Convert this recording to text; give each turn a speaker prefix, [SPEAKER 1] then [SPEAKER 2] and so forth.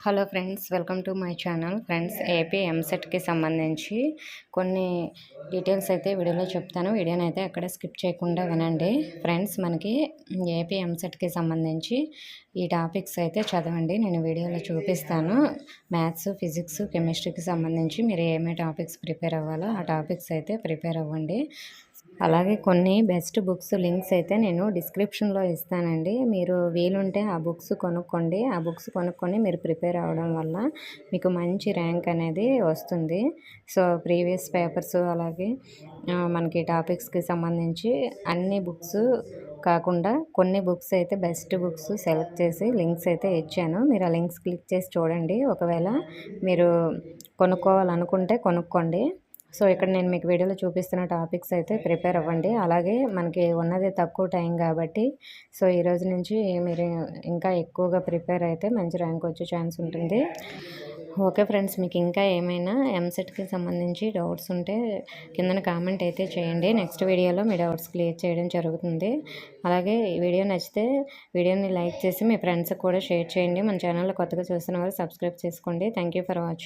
[SPEAKER 1] Hello friends, welcome to my channel. Friends, AP ఎంసెట్కి సంబంధించి కొన్ని డీటెయిల్స్ అయితే వీడియోలో చెప్తాను. వీడియోని అయితే అక్కడ స్కిప్ చేయకుండా వినండి. ఫ్రెండ్స్, మనకి ఏపీ ఎంసెట్కి సంబంధించి ఈ టాపిక్స్ అయితే చదవండి. నేను వీడియోలో చూపిస్తాను. మ్యాథ్స్, ఫిజిక్స్, కెమిస్ట్రీకి సంబంధించి మీరు ఏమే టాపిక్స్ ప్రిపేర్ అవ్వాలో ఆ టాపిక్స్ అయితే ప్రిపేర్ అవ్వండి. అలాగే కొన్ని బెస్ట్ బుక్స్ లింక్స్ అయితే నేను డిస్క్రిప్షన్లో ఇస్తానండి. మీరు వీలుంటే ఆ బుక్స్ కొనుక్కోండి. ఆ బుక్స్ కొనుక్కొని మీరు ప్రిపేర్ అవ్వడం వల్ల మీకు మంచి ర్యాంక్ అనేది వస్తుంది. సో ప్రీవియస్ పేపర్స్ అలాగే మనకి టాపిక్స్కి సంబంధించి అన్ని బుక్స్ కాకుండా కొన్ని బుక్స్ అయితే బెస్ట్ బుక్స్ సెలెక్ట్ చేసి లింక్స్ అయితే ఇచ్చాను. మీరు ఆ లింక్స్ క్లిక్ చేసి చూడండి. ఒకవేళ మీరు కొనుక్కోవాలనుకుంటే కొనుక్కోండి. సో ఇక్కడ నేను మీకు వీడియోలో చూపిస్తున్న టాపిక్స్ అయితే ప్రిపేర్ అవ్వండి. అలాగే మనకి ఉన్నది తక్కువ టైం కాబట్టి సో ఈరోజు నుంచి మీరు ఇంకా ఎక్కువగా ప్రిపేర్ అయితే మంచి ర్యాంక్ వచ్చే ఛాన్స్ ఉంటుంది. ఓకే ఫ్రెండ్స్, మీకు ఇంకా ఏమైనా ఎంసెట్కి సంబంధించి డౌట్స్ ఉంటే కిందన కామెంట్ అయితే చేయండి. నెక్స్ట్ వీడియోలో మీ డౌట్స్ క్లియర్ చేయడం జరుగుతుంది. అలాగే ఈ వీడియో నచ్చితే వీడియోని లైక్ చేసి మీ ఫ్రెండ్స్కి కూడా షేర్ చేయండి. మన ఛానల్లో కొత్తగా చూస్తున్న వారు సబ్స్క్రైబ్ చేసుకోండి. Thank you for watching.